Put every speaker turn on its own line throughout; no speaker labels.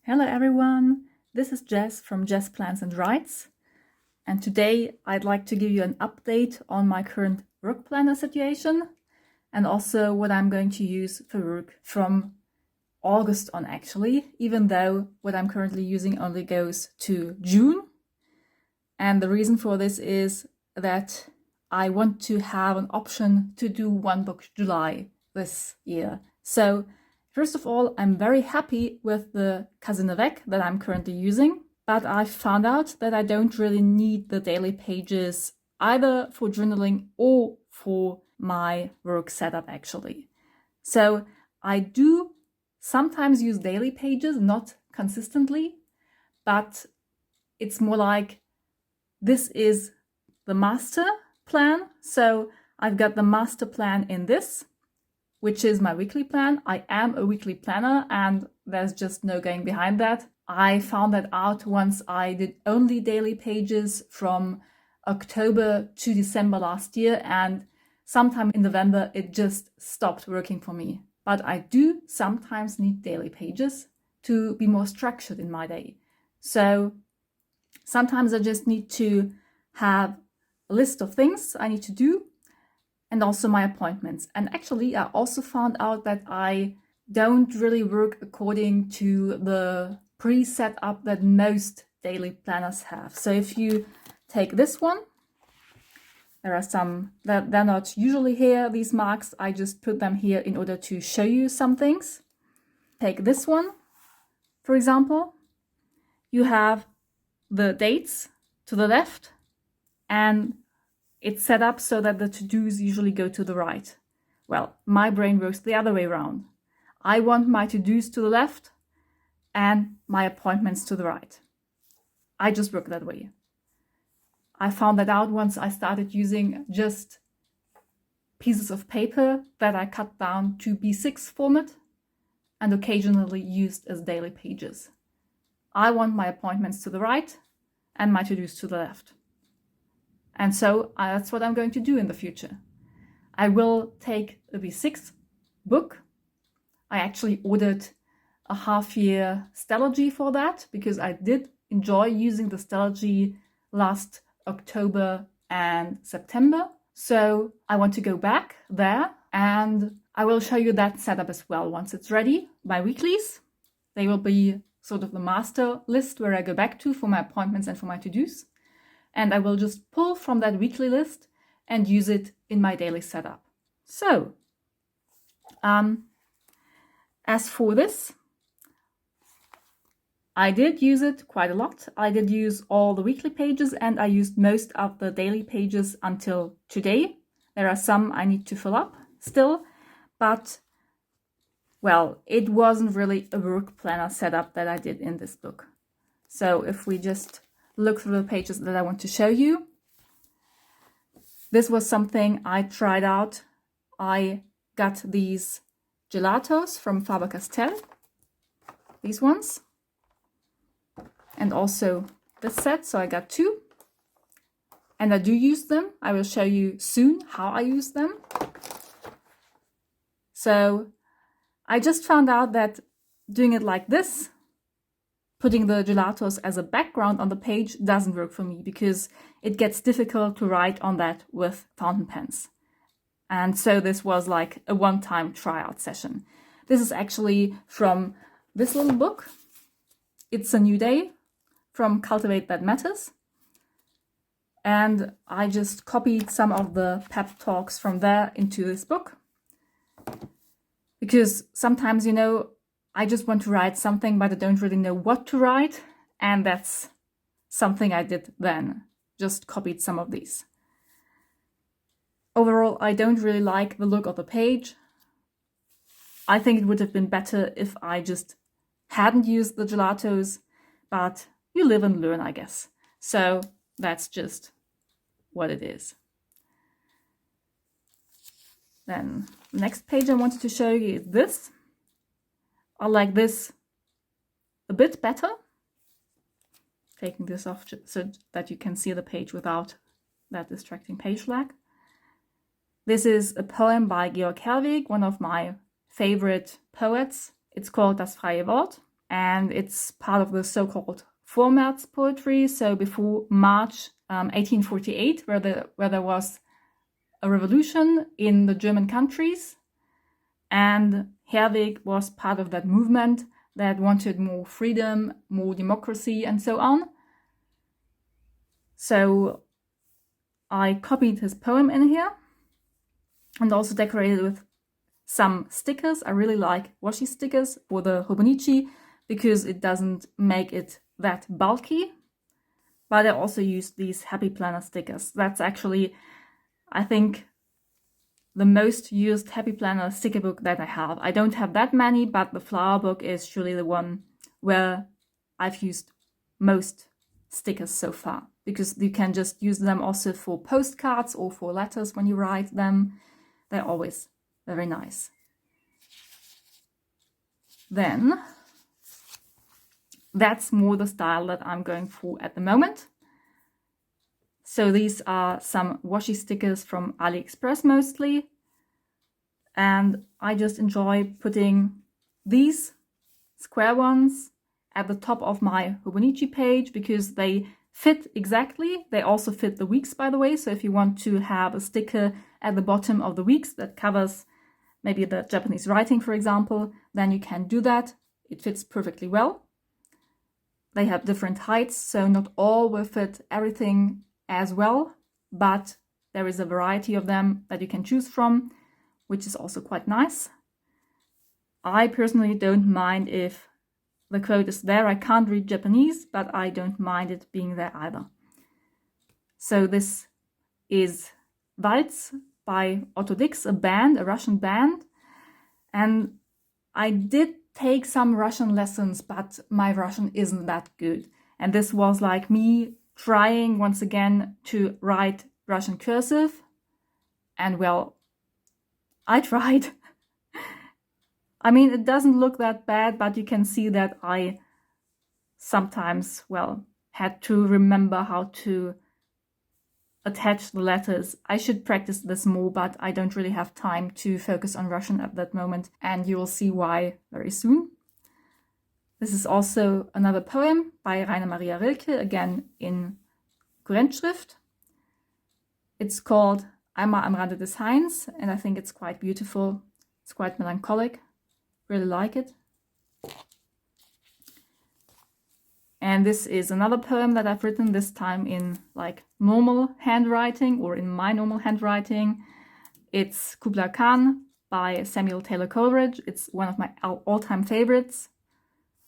Hello everyone, this is Jess from Jess Plans and Writes, and today I'd like to give you an update on my current work planner situation and also what I'm going to use for work from August on actually, even though what I'm currently using only goes to June. And the reason for this is that I want to have an option to do one book July this year. So first of all, I'm very happy with the Cousin Avec that I'm currently using, but I found out that I don't really need the daily pages either for journaling or for my work setup actually. So I do sometimes use daily pages, not consistently, but it's more like this is the master plan. So I've got the master plan in this, which is my weekly plan. I am a weekly planner and there's just no going behind that. I found that out once I did only daily pages from October to December last year, and sometime in November it just stopped working for me. But I do sometimes need daily pages to be more structured in my day. So sometimes I just need to have a list of things I need to do and also my appointments. And actually, I also found out that I don't really work according to the pre-set up that most daily planners have. So if you take this one, there are some that they're not usually here, these marks. I just put them here in order to show you some things. Take this one, for example. You have the dates to the left and it's set up so that the to-dos usually go to the right. Well, my brain works the other way around. I want my to-dos to the left and my appointments to the right. I just work that way. I found that out once I started using just pieces of paper that I cut down to B6 format and occasionally used as daily pages. I want my appointments to the right and my to-dos to the left. And so that's what I'm going to do in the future. I will take a V6 book. I actually ordered a half-year Stellargy for that because I did enjoy using the Stellargy last October and September. So I want to go back there and I will show you that setup as well once it's ready. My weeklies, they will be sort of the master list where I go back to for my appointments and for my to-dos. And I will just pull from that weekly list and use it in my daily setup. So, as for this, I did use it quite a lot. I did use all the weekly pages and I used most of the daily pages until today. There are some I need to fill up still, but well, it wasn't really a work planner setup that I did in this book. So if we just look through the pages that I want to show you. This was something I tried out. I got these gelatos from Faber-Castell, these ones, and also this set, so I got two. And I do use them. I will show you soon how I use them. So I just found out that doing it like this, putting the gelatos as a background on the page doesn't work for me because it gets difficult to write on that with fountain pens. And so this was like a one-time tryout session. This is actually from this little book. It's a New Day from Cultivate That Matters. And I just copied some of the pep talks from there into this book. Because sometimes, you know, I just want to write something, but I don't really know what to write. And that's something I did then. Just copied some of these. Overall, I don't really like the look of the page. I think it would have been better if I just hadn't used the gelatos, but you live and learn, I guess. So that's just what it is. Then the next page I wanted to show you is this. I like this a bit better. Taking this off so that you can see the page without that distracting page lag. This is a poem by Georg Herwegh, one of my favorite poets. It's called Das freie Wort. and it's part of the so-called Vormärz poetry. So before March 1848, where there was a revolution in the German countries, and Herweg was part of that movement that wanted more freedom, more democracy, and so on. So I copied his poem in here and also decorated with some stickers. I really like washi stickers or the Hobonichi because it doesn't make it that bulky. But I also used these Happy Planner stickers. That's actually, I think, the most used Happy Planner sticker book that I have. I don't have that many, but the flower book is surely the one where I've used most stickers so far, because you can just use them also for postcards or for letters when you write them. They're always very nice. Then that's more the style that I'm going for at the moment. So these are some washi stickers from AliExpress mostly. And I just enjoy putting these square ones at the top of my Hobonichi page because they fit exactly. They also fit the weeks, by the way. So if you want to have a sticker at the bottom of the weeks that covers maybe the Japanese writing, for example, then you can do that. It fits perfectly well. They have different heights, so not all will fit everything as well, but there is a variety of them that you can choose from, which is also quite nice. I personally don't mind if the quote is there. I can't read Japanese, but I don't mind it being there either. So this is Waltz by Otto Dix, a band, a Russian band. And I did take some Russian lessons, but my Russian isn't that good. And this was like me trying once again to write Russian cursive. And well, I tried. I mean, it doesn't look that bad, but you can see that I sometimes, well, had to remember how to attach the letters. I should practice this more, but I don't really have time to focus on Russian at that moment, and you will see why very soon. This is also another poem by Rainer Maria Rilke, again in Kurrentschrift. It's called Einmal am Rande des Hains, and I think it's quite beautiful. It's quite melancholic. Really like it. And this is another poem that I've written, this time in like normal handwriting, or in my normal handwriting. It's Kubla Khan by Samuel Taylor Coleridge. It's one of my all-time favorites.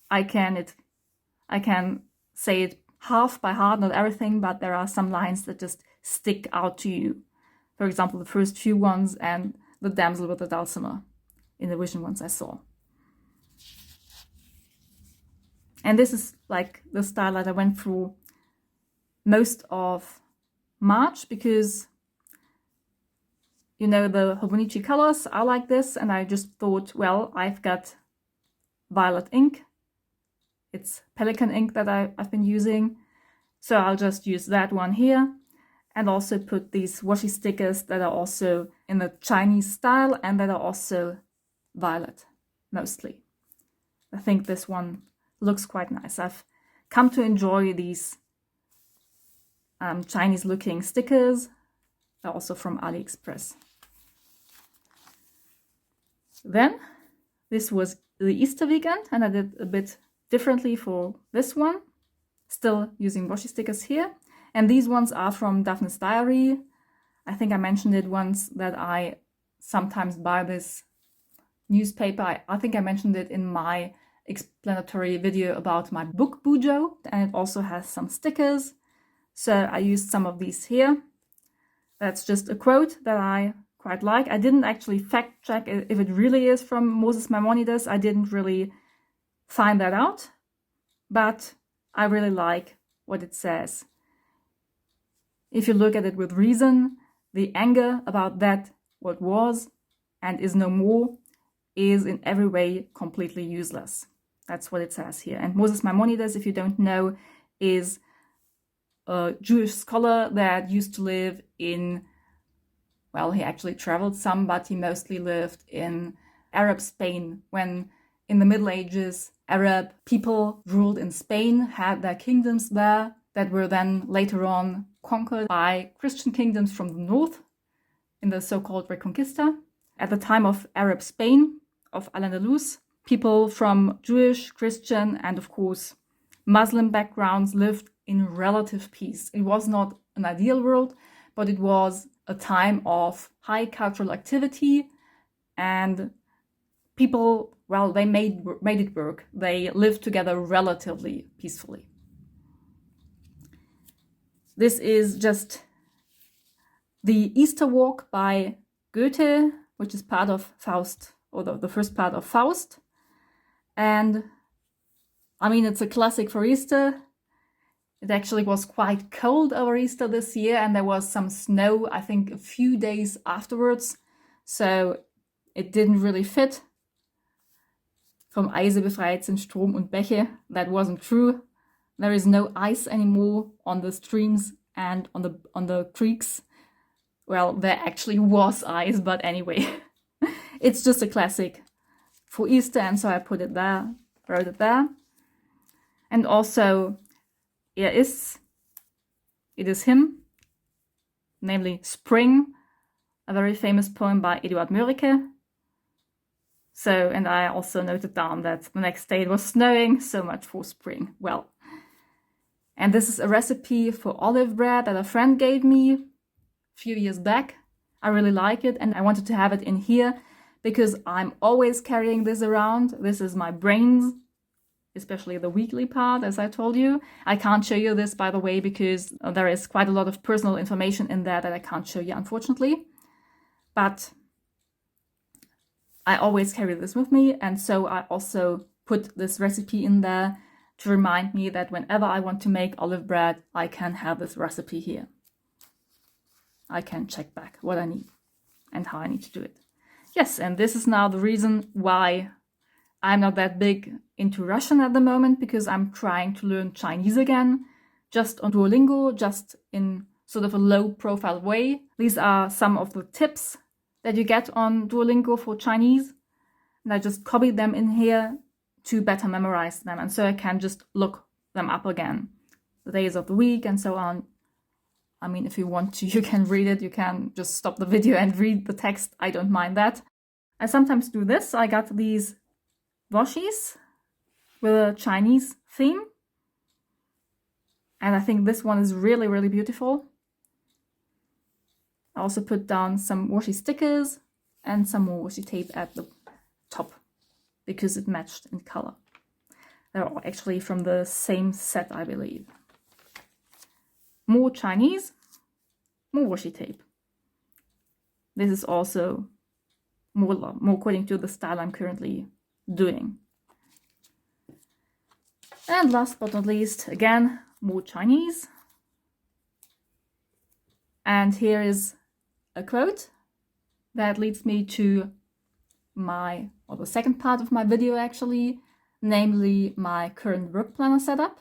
I can say it half by heart, not everything, but there are some lines that just stick out to you. For example, the first few ones and the damsel with the dulcimer in the vision ones I saw. And this is like the style that I went through most of March because, you know, the Hobonichi colors are like this, and I just thought, well, I've got violet ink. It's Pelican ink that I've been using. So I'll just use that one here and also put these washi stickers that are also in the Chinese style and that are also violet, mostly. I think this one looks quite nice. I've come to enjoy these Chinese looking stickers. They're also from AliExpress. Then this was the Easter weekend, and I did a bit differently for this one, still using washi stickers here. And these ones are from Daphne's Diary. I think I mentioned it once that I sometimes buy this newspaper. I think I mentioned it in my explanatory video about my book Bujo, and it also has some stickers. So I used some of these here. That's just a quote that I quite like. I didn't actually fact check if it really is from Moses Maimonides. I didn't really find that out, but I really like what it says. If you look at it with reason, the anger about that what was and is no more is in every way completely useless. That's what it says here. And Moses Maimonides, if you don't know, is a Jewish scholar that used to live in, well, he actually traveled some, but he mostly lived in Arab Spain when in the Middle Ages, Arab people ruled in Spain, had their kingdoms there that were then later on conquered by Christian kingdoms from the north in the so-called Reconquista. At the time of Arab Spain, of Al-Andalus, people from Jewish, Christian, and of course Muslim backgrounds lived in relative peace. It was not an ideal world, but it was a time of high cultural activity, and people, well, they made it work. They lived together relatively peacefully. This is just the Easter Walk by Goethe, which is part of Faust, or the first part of Faust. And I mean, it's a classic for Easter. It actually was quite cold over Easter this year, and there was some snow, I think, a few days afterwards. So it didn't really fit. Vom Eise befreit sind Strom und Bäche. That wasn't true. There is no ice anymore on the streams and on the creeks. Well, there actually was ice, but anyway, it's just a classic for Easter, and so I put it there, wrote it there. And also, it is him, namely Spring, a very famous poem by Eduard Mörike. So, and I also noted down that the next day it was snowing, so much for spring. Well, and this is a recipe for olive bread that a friend gave me a few years back. I really like it, and I wanted to have it in here because I'm always carrying this around. This is my brains, especially the weekly part, as I told you. I can't show you this, by the way, because there is quite a lot of personal information in there that I can't show you, unfortunately. But I always carry this with me, and so I also put this recipe in there to remind me that whenever I want to make olive bread, I can have this recipe here. I can check back what I need and how I need to do it. Yes, and this is now the reason why I'm not that big into Russian at the moment, because I'm trying to learn Chinese again, just on Duolingo, just in sort of a low profile way. These are some of the tips that you get on Duolingo for Chinese, and I just copied them in here to better memorize them, and so I can just look them up again, the days of the week and so on. I mean, if you want to, you can read it, you can just stop the video and read the text, I don't mind that. I sometimes do this. I got these washis with a Chinese theme, and I think this one is really, really beautiful. I also put down some washi stickers and some more washi tape at the top because it matched in color. They're all actually from the same set, I believe. More Chinese, more washi tape. This is also more according to the style I'm currently doing. And last but not least, again, more Chinese. And here is a quote that leads me to the second part of my video actually, namely my current work planner setup,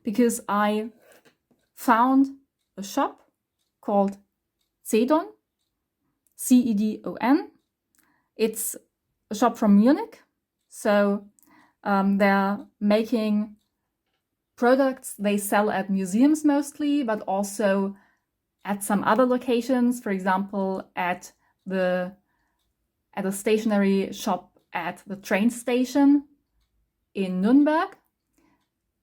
because I found a shop called Cedon, Cedon. It's a shop from Munich, so they're making products they sell at museums mostly, but also at some other locations, for example, at a stationery shop at the train station in Nuremberg,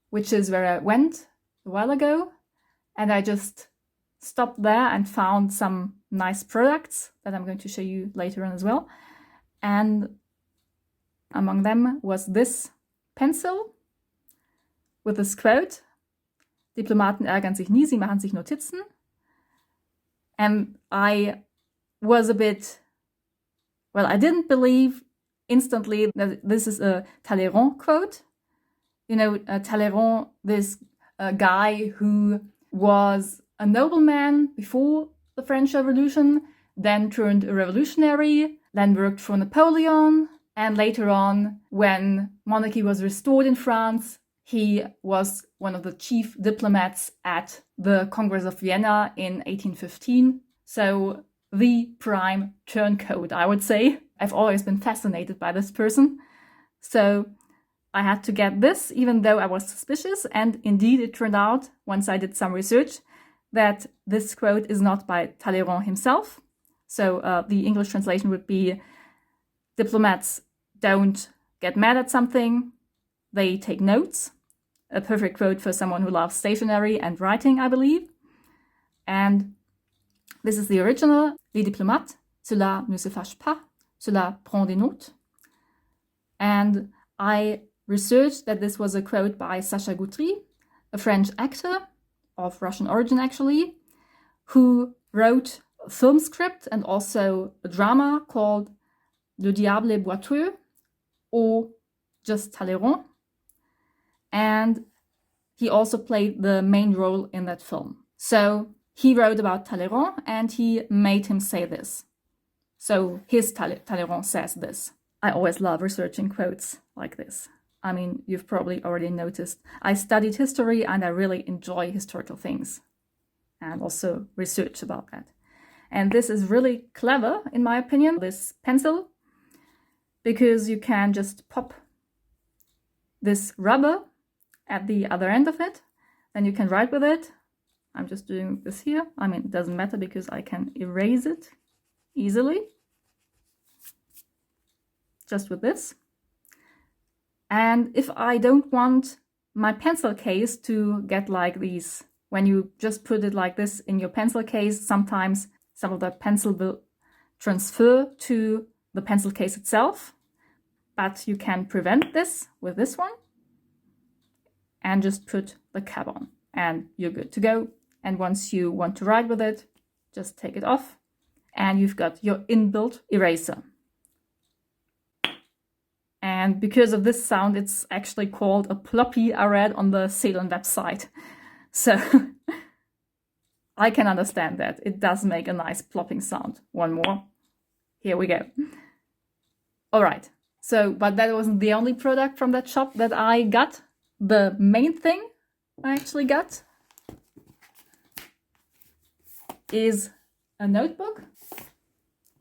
which is where I went a while ago. And I just stopped there and found some nice products that I'm going to show you later on as well. And among them was this pencil with this quote, Diplomaten ärgern sich nie, sie machen sich Notizen. And I was a bit, well, I didn't believe instantly that this is a Talleyrand quote. You know, Talleyrand, this guy who was a nobleman before the French Revolution, then turned a revolutionary, then worked for Napoleon, and later on, when monarchy was restored in France, he was one of the chief diplomats at the Congress of Vienna in 1815. So the prime turncoat, I would say. I've always been fascinated by this person. So I had to get this, even though I was suspicious. And indeed, it turned out, once I did some research, that this quote is not by Talleyrand himself. So the English translation would be, diplomats don't get mad at something, they take notes. A perfect quote for someone who loves stationery and writing, I believe. And this is the original. Les diplomates, cela ne se fâche pas, cela prend des notes. And I researched that this was a quote by Sacha Guitry, a French actor of Russian origin actually, who wrote a film script and also a drama called Le Diable est boiteux, or just Talleyrand. And he also played the main role in that film. So he wrote about Talleyrand and he made him say this. So his Talleyrand says this. I always love researching quotes like this. I mean, you've probably already noticed. I studied history and I really enjoy historical things and also research about that. And this is really clever, in my opinion, this pencil, because you can just pop this rubber at the other end of it, then you can write with it. I'm just doing this here. I mean, it doesn't matter because I can erase it easily, just with this. And if I don't want my pencil case to get like these, when you just put it like this in your pencil case, sometimes some of the pencil will transfer to the pencil case itself, but you can prevent this with this one and just put the cap on and you're good to go. And once you want to write with it, just take it off and you've got your inbuilt eraser. And because of this sound, it's actually called a ploppy, I read on the Cedon website. So I can understand that. It does make a nice plopping sound. One more. Here we go. All right. So, but that wasn't the only product from that shop that I got. The main thing I actually got is a notebook.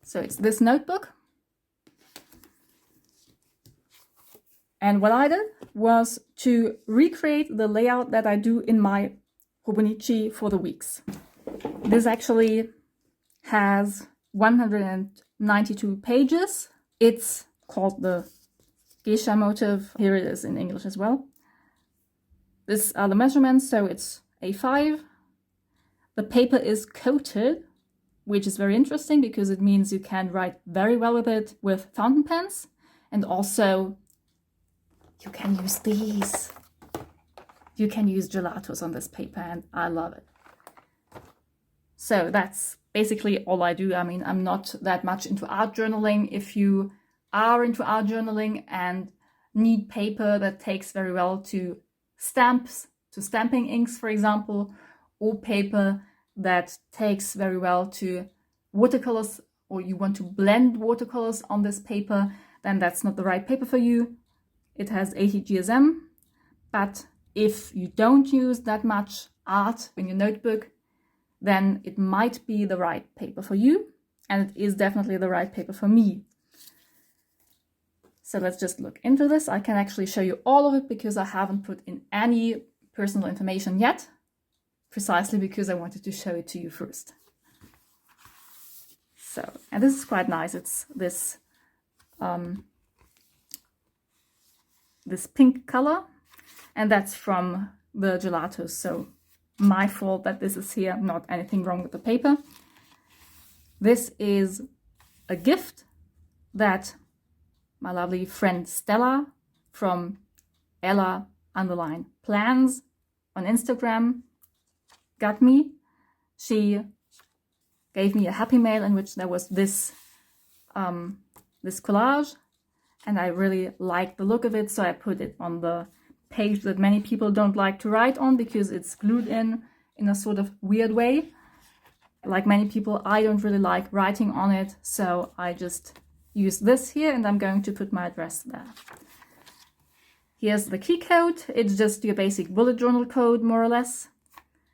So it's this notebook. And what I did was to recreate the layout that I do in my Hobonichi for the weeks. This actually has 192 pages. It's called the geisha motif. Here it is in English as well. These are the measurements, so it's A5. The paper is coated, which is very interesting because it means you can write very well with it with fountain pens. And also, you can use these. You can use gelatos on this paper, and I love it. So that's basically all I do. I mean, I'm not that much into art journaling. If you are into art journaling and need paper that takes very well to stamps, to stamping inks, for example, or paper that takes very well to watercolors, or you want to blend watercolors on this paper, then that's not the right paper for you. It has 80 GSM, but if you don't use that much art in your notebook, then it might be the right paper for you, and it is definitely the right paper for me. So let's just look into this. I can actually show you all of it because I haven't put in any personal information yet, precisely because I wanted to show it to you first. So, and this is quite nice. It's this this pink color, and that's from the gelatos. So my fault that this is here, not anything wrong with the paper. This is a gift that my lovely friend Stella from Ella_plans on Instagram got me. She gave me a happy mail in which there was this this collage, and I really liked the look of it, so I put it on the page that many people don't like to write on because it's glued in a sort of weird way. Like many people, I don't really like writing on it, so I just use this here, and I'm going to put my address there. Here's the key code. It's just your basic bullet journal code, more or less.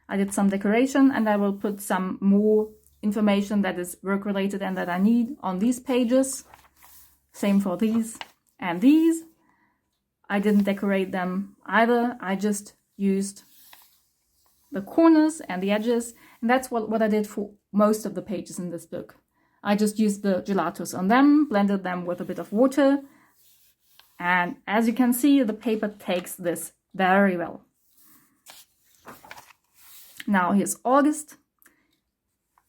I did some decoration, and I will put some more information that is work related and that I need on these pages. Same for these and these. I didn't decorate them either. I just used the corners and the edges, and that's what I did for most of the pages in this book. I just used the gelatos on them, blended them with a bit of water, and as you can see, the paper takes this very well. Now here's August.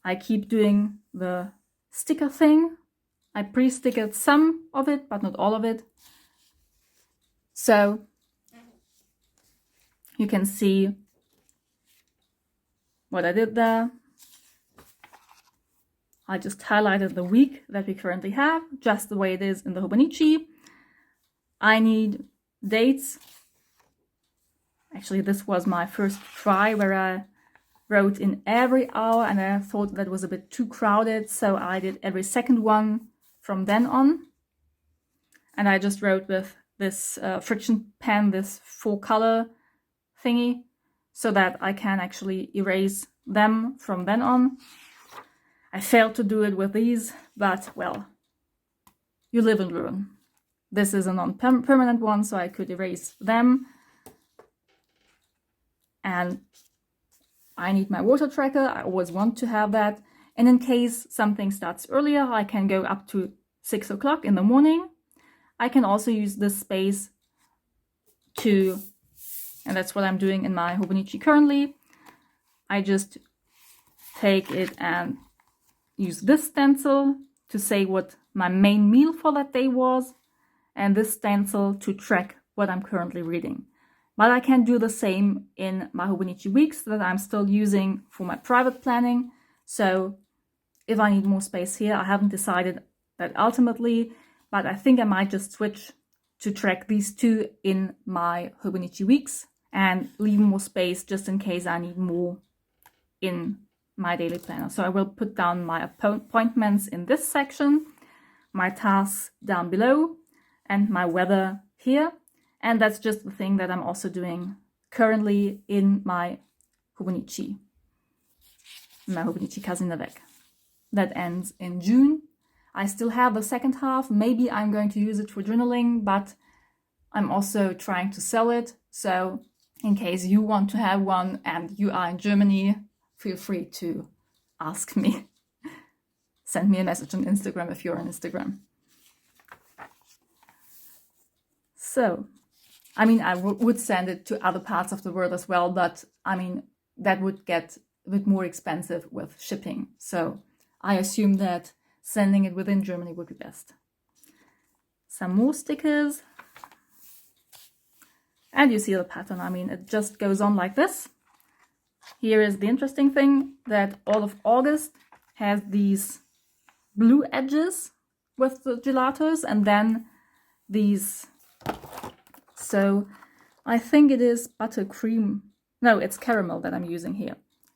I keep doing the sticker thing. I pre-stickered some of it, but not all of it. So you can see what I did there. I just highlighted the week that we currently have, just the way it is in the Hobonichi. I need dates. Actually, this was my first try where I wrote in every hour, and I thought that was a bit too crowded, so I did every second one from then on. And I just wrote with this friction pen, this 4-color thingy, so that I can actually erase them from then on. I failed to do it with these, but well, you live and learn. This is a non-permanent one, so I could erase them. And I need my water tracker. I always want to have that. And in case something starts earlier, I can go up to 6 o'clock in the morning. I can also use this space to, and that's what I'm doing in my Hobonichi currently. I just take it and use this stencil to say what my main meal for that day was, and this stencil to track what I'm currently reading. But I can do the same in my Hobonichi weeks that I'm still using for my private planning. So if I need more space here, I haven't decided that ultimately, but I think I might just switch to track these two in my Hobonichi weeks and leave more space just in case I need more in my daily planner. So I will put down my appointments in this section, my tasks down below, and my weather here. And that's just the thing that I'm also doing currently in my Hobonichi Cousin Avec. That ends in June. I still have the second half. Maybe I'm going to use it for journaling, but I'm also trying to sell it. So in case you want to have one and you are in Germany, feel free to ask me. Send me a message on Instagram if you're on Instagram. So, I mean, I would send it to other parts of the world as well, but I mean, that would get a bit more expensive with shipping. So I assume that sending it within Germany would be best. Some more stickers. And you see the pattern. I mean, it just goes on like this. Here is the interesting thing, that all of August has these blue edges with the gelatos, and then these, so I think it is buttercream. No, it's caramel that I'm using here.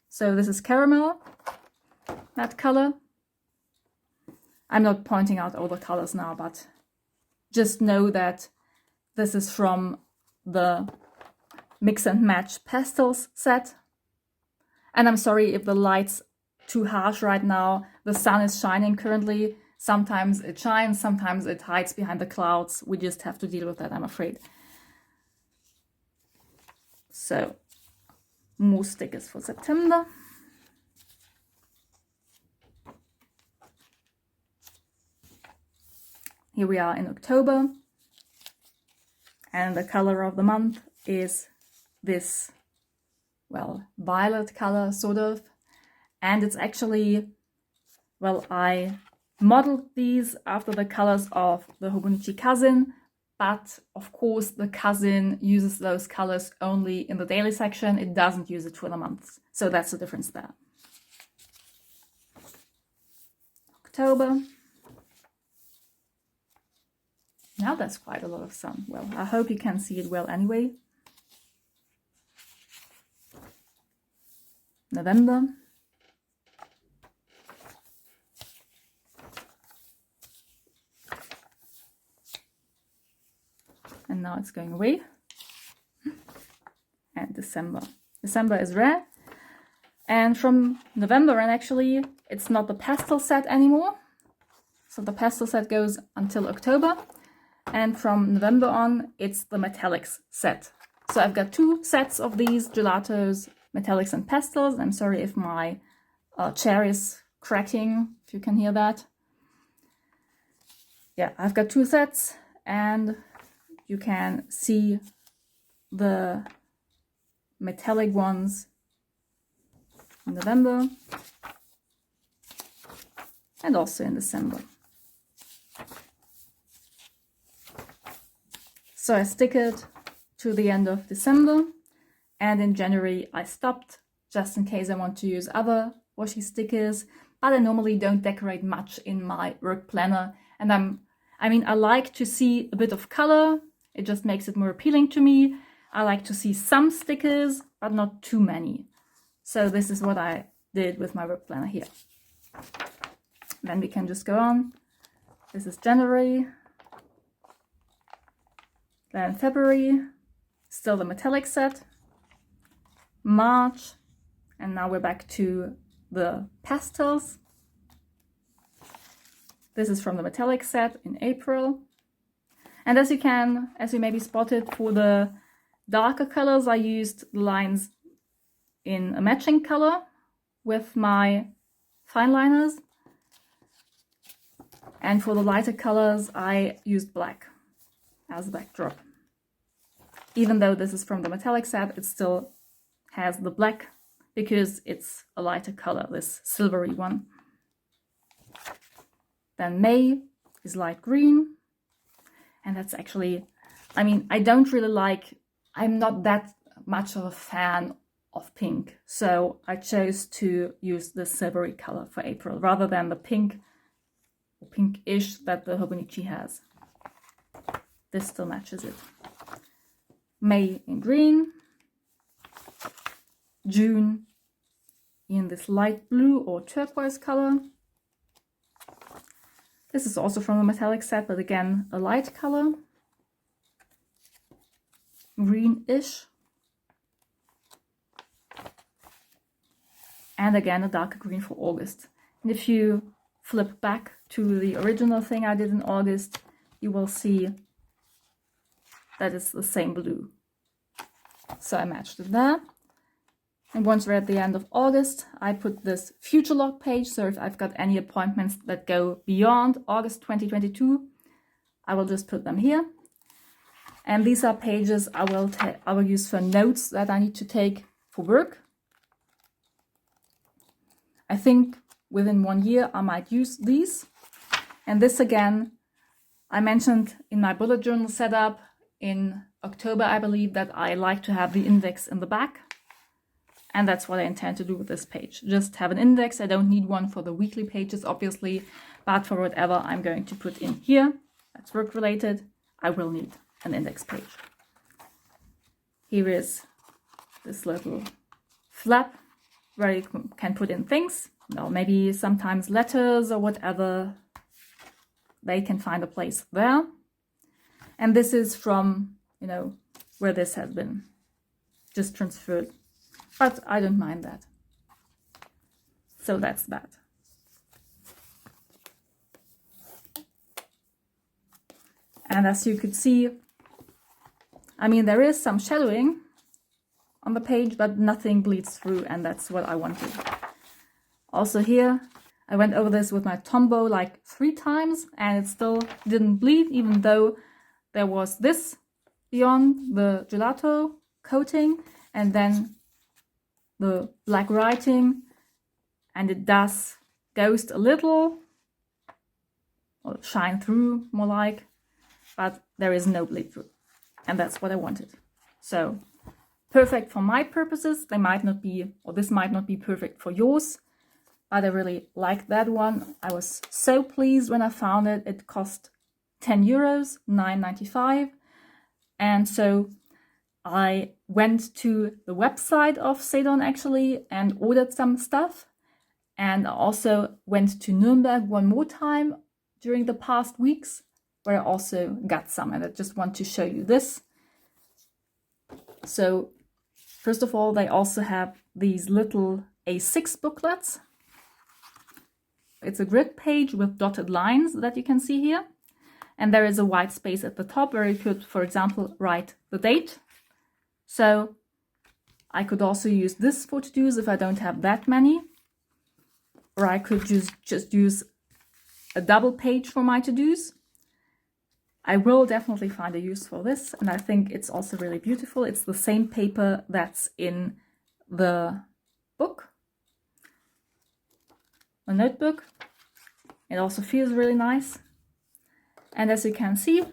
So this is caramel, that color. I'm not pointing out all the colors now, but just know that this is from the Mix and Match Pastels set. And I'm sorry if the light's too harsh right now. The sun is shining currently. Sometimes it shines, sometimes it hides behind the clouds. We just have to deal with that, I'm afraid. So, more stickers for September. Here we are in October. And the color of the month is this, well, violet color, sort of. And it's actually, well, I modeled these after the colors of the Hobonichi Cousin, but of course the Cousin uses those colors only in the daily section. It doesn't use it for the months. So that's the difference there. October. Now that's quite a lot of sun. Well, I hope you can see it well anyway. November. And now it's going away. And December. December is red. And from November, and actually it's not the pastel set anymore. So the pastel set goes until October. and from November on, it's the metallics set. So I've got 2 sets of these gelatos, metallics and pastels. I'm sorry if my chair is cracking, if you can hear that. Yeah, I've got 2 sets, and you can see the metallic ones in November and also in December. So I stick it to the end of December, and in January I stopped, just in case I want to use other washi stickers, but I normally don't decorate much in my work planner, and I like to see a bit of color. It just makes it more appealing to me. I like to see some stickers, but not too many. So this is what I did with my work planner here. Then we can just go on. This is January. Then February, still the metallic set. March, and now we're back to the pastels. This is from the metallic set in April. And as you maybe spotted, for the darker colors, I used lines in a matching color with my fine liners. And for the lighter colors, I used black as a backdrop. Even though this is from the metallic set, it still has the black because it's a lighter color, this silvery one. Then May is light green. And that's actually, I don't really like, I'm not that much of a fan of pink. So I chose to use the silvery color for April rather than the pink or pinkish that the Hobonichi has. This still matches it. May in green. June in this light blue or turquoise color. This is also from a metallic set, but again, a light color. Greenish. And again, a darker green for August. And if you flip back to the original thing I did in August, you will see that it's the same blue. So I matched it there. And once we're at the end of August, I put this future log page. So if I've got any appointments that go beyond August 2022, I will just put them here. And these are pages I will use for notes that I need to take for work. I think within 1 year I might use these. And this again, I mentioned in my bullet journal setup in October, I believe, that I like to have the index in the back. And that's what I intend to do with this page. Just have an index. I don't need one for the weekly pages, obviously, but for whatever I'm going to put in here, that's work related, I will need an index page. Here is this little flap where you can put in things, or maybe sometimes letters or whatever. They can find a place there. And this is from, where this has been just transferred. But I don't mind that. So that's that. And as you could see, there is some shadowing on the page, but nothing bleeds through, and that's what I wanted. Also here, I went over this with my Tombow like 3 times, and it still didn't bleed, even though there was this beyond the gelato coating, and then the black writing, and it does ghost a little, or shine through more like, but there is no bleed through, and that's what I wanted. So perfect for my purposes. They might not be, or this might not be perfect for yours, but I really liked that one. I was so pleased when I found it. It cost €10, $9.95, and so I went to the website of Cedon actually and ordered some stuff. And I also went to Nuremberg one more time during the past weeks, where I also got some. And I just want to show you this. So first of all, they also have these little A6 booklets. It's a grid page with dotted lines that you can see here. and there is a white space at the top where you could, for example, write the date. So I could also use this for to-dos if I don't have that many, or I could just use a double page for my to-dos. I will definitely find a use for this, and I think it's also really beautiful. It's the same paper that's in the book, a notebook. It also feels really nice. And as you can see,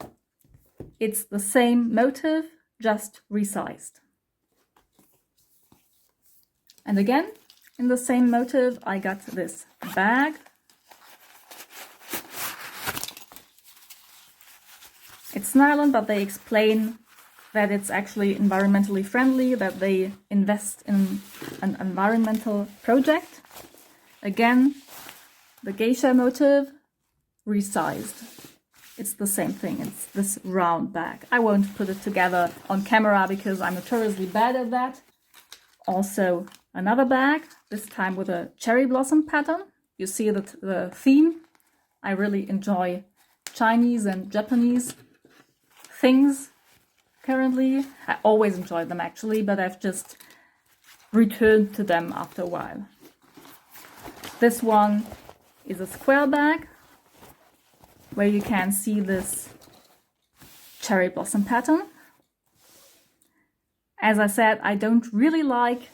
it's the same motive, just resized. And again, in the same motive, I got this bag. It's nylon, but they explain that it's actually environmentally friendly, that they invest in an environmental project. Again, the geisha motive, resized. It's the same thing, it's this round bag. I won't put it together on camera because I'm notoriously bad at that. Also another bag, this time with a cherry blossom pattern. You see that the theme. I really enjoy Chinese and Japanese things currently. I always enjoyed them actually, but I've just returned to them after a while. This one is a square bag where you can see this cherry blossom pattern. As I said, I don't really like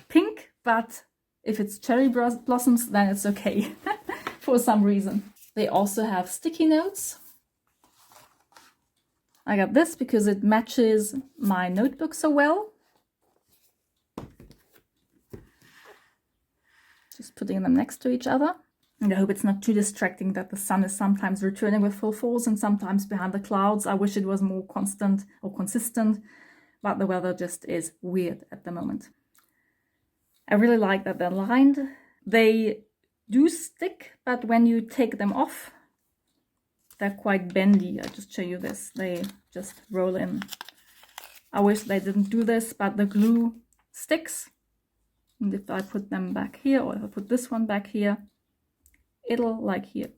pink, but if it's cherry blossoms, then it's okay for some reason. They also have sticky notes. I got this because it matches my notebook so well. Just putting them next to each other. And I hope it's not too distracting that the sun is sometimes returning with full force and sometimes behind the clouds. I wish it was more constant or consistent, but the weather just is weird at the moment. I really like that they're lined. They do stick, but when you take them off, they're quite bendy. I just show you this. They just roll in. I wish they didn't do this, but the glue sticks. And if I put them back here, or if I put this one back here, it'll like here,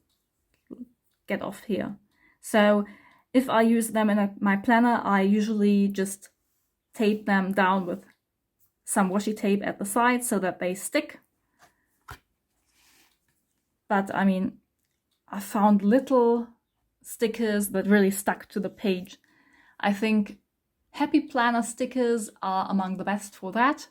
get off here. So if I use them in my planner, I usually just tape them down with some washi tape at the side so that they stick. But I mean, I found little stickers that really stuck to the page. I think Happy Planner stickers are among the best for that,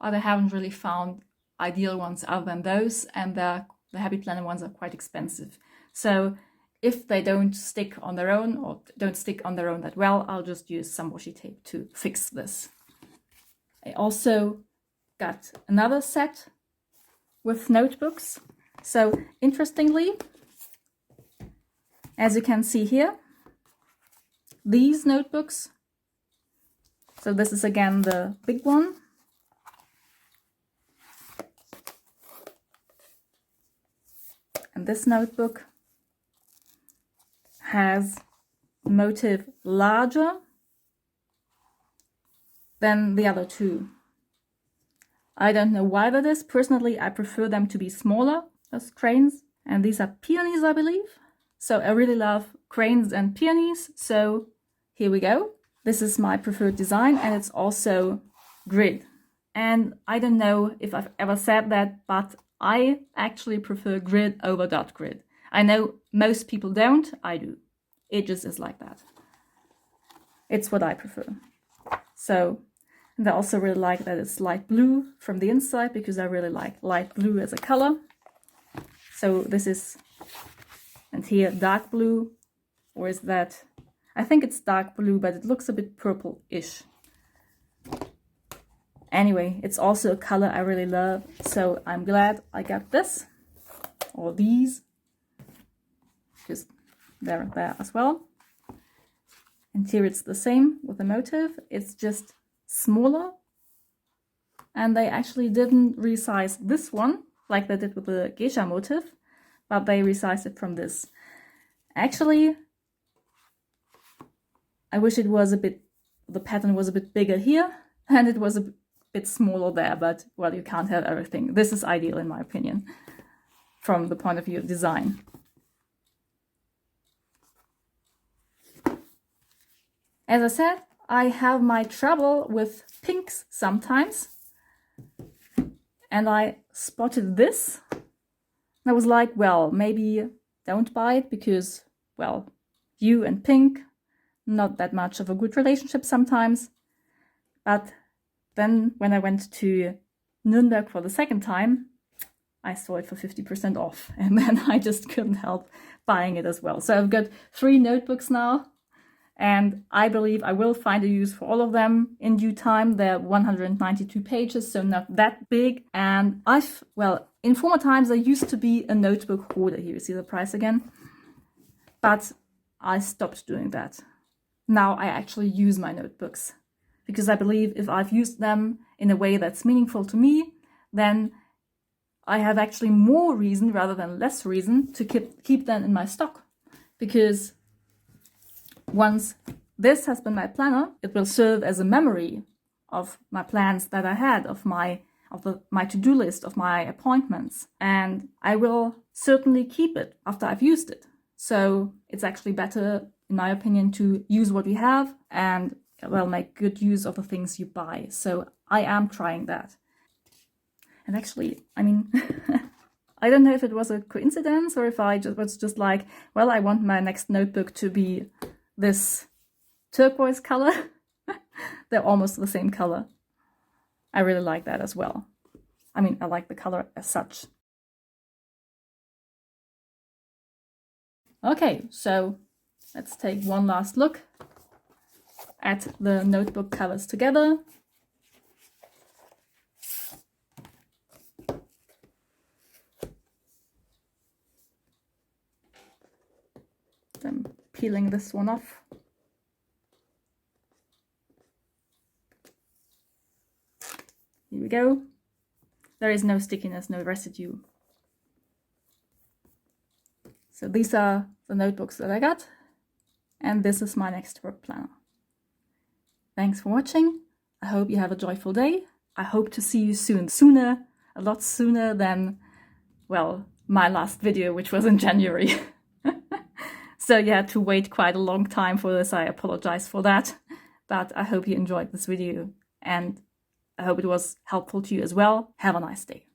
but I haven't really found ideal ones other than those, and the Happy Planner ones are quite expensive. So if they don't stick on their own, or don't stick on their own that well, I'll just use some washi tape to fix this. I also got another set with notebooks. So interestingly, as you can see here, these notebooks, so this is again the big one. And this notebook has motive larger than the other two. I don't know why that is. Personally, I prefer them to be smaller as cranes. And these are peonies, I believe. So I really love cranes and peonies. So here we go. This is my preferred design, and it's also grid. And I don't know if I've ever said that, but I actually prefer grid over dot grid. I know most people don't, I do. It just is like that. It's what I prefer. So, and I also really like that it's light blue from the inside, because I really like light blue as a color. So this is, and here dark blue, or is that, I think it's dark blue, but it looks a bit purple-ish. Anyway, it's also a color I really love, so I'm glad I got this, or these, because they're there as well. And here it's the same with the motive, it's just smaller. And they actually didn't resize this one, like they did with the geisha motive, but they resized it from this. Actually, I wish it was a bit, the pattern was a bit bigger here, and it was a bit smaller there, but well, you can't have everything. This is ideal in my opinion, from the point of view of design. As I said, I have my trouble with pinks sometimes. And I spotted this. I was like, well, maybe don't buy it because, well, you and pink, not that much of a good relationship sometimes. But then when I went to Nuremberg for the second time, I saw it for 50% off. And then I just couldn't help buying it as well. So I've got 3 notebooks now. And I believe I will find a use for all of them in due time. They're 192 pages, so not that big. And in former times, I used to be a notebook hoarder. Here you see the price again. But I stopped doing that. Now I actually use my notebooks because I believe if I've used them in a way that's meaningful to me, then I have actually more reason rather than less reason to keep them in my stock. Because once this has been my planner, it will serve as a memory of my plans that I had, of my to-do list, of my appointments. And I will certainly keep it after I've used it. So it's actually better, in my opinion, to use what we have and, well, make good use of the things you buy. So I am trying that. And actually, I mean, I don't know if it was a coincidence or if I was just like, well, I want my next notebook to be this turquoise color. They're almost the same color. I really like that as well. I mean, I like the color as such. Okay, so let's take one last look at the notebook covers together. I'm peeling this one off. Here we go. There is no stickiness, no residue. So these are the notebooks that I got, and this is my next work planner. Thanks for watching. I hope you have a joyful day. I hope to see you soon. Sooner, a lot sooner than, well, my last video, which was in January. So you had to wait quite a long time for this. I apologize for that. But I hope you enjoyed this video and I hope it was helpful to you as well. Have a nice day.